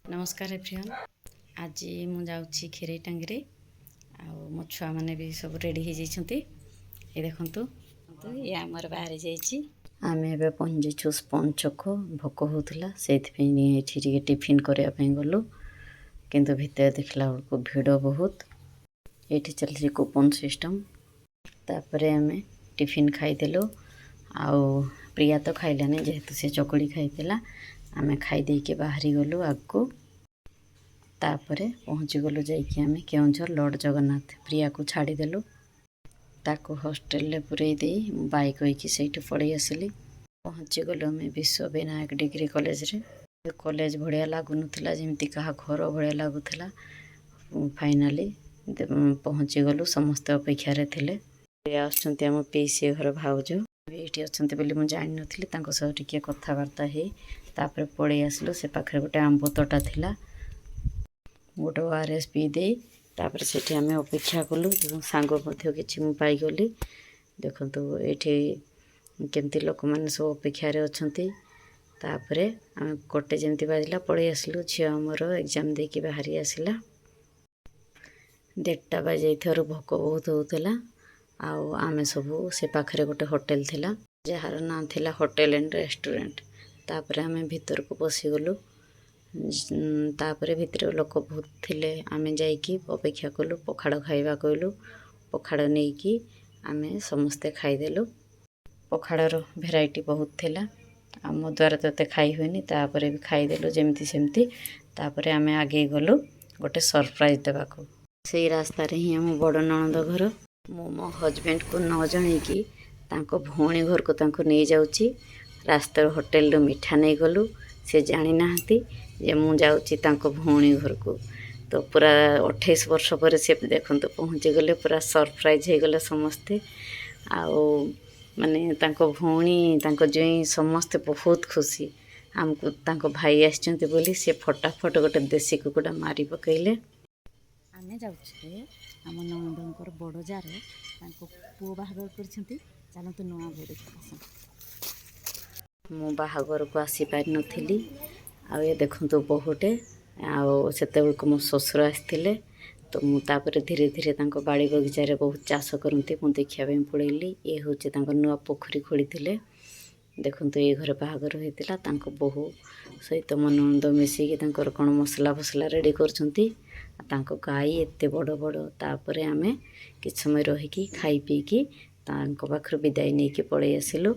नमस्कार एवरीवन। आज मु जाऊँगी खेरे टांगी मो छुआ मैंने भी सब रेडी हो जाइछंती। ये देखंतु ये आमर बाहरी जाइछि। आमे एबे पहुंचीछु स्पंज छक। भोक होउथला सेथि नहीं टिके टिफिन करया पई गलु, किंतु भितर देखला बेलको भिड़ बहुत। एठी चलछि कूपन सिस्टम। तापरे आमे टिफिन खाइदेलु। आउ प्रिया तो खाइलानी जेहेतु से चकड़ी खाइतिला। आमे खाई देके बाहरी गलु आगको। तापरे पहुँची गलु जाइए आमे केउंझर लॉर्ड जगन्नाथ। प्रिया को छाड़ीदेलु, ताको हॉस्टेल पुरई दे बाइक होइकी सेठी पड़े आसिली। पहुँची गलु आमे विश्व विनायक डिग्री कॉलेज रे। कॉलेज बढ़िया लागुनथिला, जेमती कहा घर बढ़िया लागुथिला। फाइनाली पहुँची गलु, समस्त अपेक्षा रे थिले। आछंती हम पीसी घर भाउज एठी अछंती बोली मु जानि नथिली। तांको सह टिके कथावार्ता हे तापरे पड़े आसिलु। से पाखरे गोटे आंब तोटा थिला, गोटे ओआरएस पी दे तापरे सेठी आमे अपेक्षा कलु। सांग मध्य किछि मु पाई गली। देखंतु एठी केमती लोक माने सब अपेक्षा रे अछंती। तापरे आमे कोटे जेमती बाजिला पड़े आसिलु। झियो हमर एग्जाम देकी बाहरी आसिला। 1:30 बाजे थरो भोक बहुत होतला। आउ आमे सब से पाखरे गोटे होटल थिला, जहार नाम थिला होटल एंड रेस्टोरेंट। तापरे आमे भीतर को पसी गलु। तापरे भीतर लोक बहुत थिले। आमे जाइकी अपेक्षा कलु। पखाड़ खाइबा कहलु। पखाड़ नेइकी आमे समस्ते खाइदेलु। पखाड़र भेराइटी बहुत थिला। मो द्वारा तो खाई हुएनी, तापरे भी खाइदेलु जेमती सेमती। तापरे आमे आगे गलु गोटे सरप्राइज देबाको। सेई रास्ता रे ही हम बड़ ननद घर। मो मो हजबैंड को न जणैकी तांको भौणी घर को तांको नहीं जाउची। रास्ता होटल रो मिठा नहीं गलु। से जानी नाहंती जे मु जाउची तांको भौणी घर को। तो पूरा 28 वर्ष पर से देखंतु पहुँची गले। पूरा सरप्राइज हो गले समस्ते। आओ माने तांको भौणी तांको जोई समस्ते बहुत खुशी। हमको तांको भाई आछंती बोली से फटाफट गोटे देसी कुकुड़ा मारी पकैले। आमे जाउछे आम ननदंकर बड़ जार तांको पुओ बाहागर करछंती। चलंतु नवा भोर देखा। मु बाहागर को आसी पारि नथिली। आ ये देखंतु बहुटे आउ सेते बेलको मो ससुर आस्थिले। तो मु तापरे धीरे धीरे तांको बाड़ी बगीचा रे बहुत चाष करंती मु देखिया पे पड़ैली। ये होचे तांको नुआ पोखरी खोलिथिले। देखंतु ये घर बाहागर होइतिला। तांको बहु सहित मो ननद मिसिकी तांकर कोन मसला फसला रेडी करछंती। तांको गाई एते बड़ बड़। तापरे आमे किछ समय रहिकी खाई पीकी तांको पाखरु विदाई नेकी पड़े आसिलु।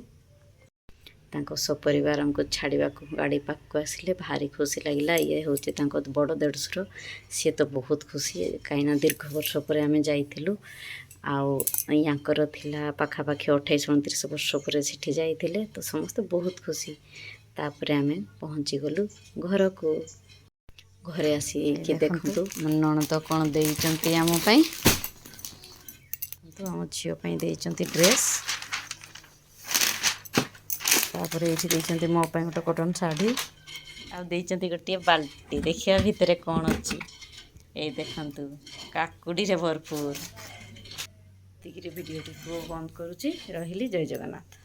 तांको सपरिवार हमको छाड़वा को गाड़ी पाक को आसिले। भारी खुशी लगिला। ये होचे तांको बड़ देढ़सुर। सी तो बहुत खुशी कहीं दीर्घ वर्ष पर आमे जाइथिलु। आउ यांकर थिला पाखापाखि 28-29 वर्ष पर सेठी जाइथिले। तो समस्त बहुत खुशी। तापरे आमे पहुँची गलु घर को। घरे आसी के देखंतु ननद कोन देइचंती आम पई। तो आम झियो पई देइचंती ड्रेस। तापरे एठी देइचंती मो पई गोटे कॉटन साड़ी। आ देइचंती गोटे बाल्टी। देखिया भितरे कोन अछि। ए देखंतु काकुडी रे भरपूर। तिगिरे वीडियो को बंद करूची। रहिली। जय जगन्नाथ।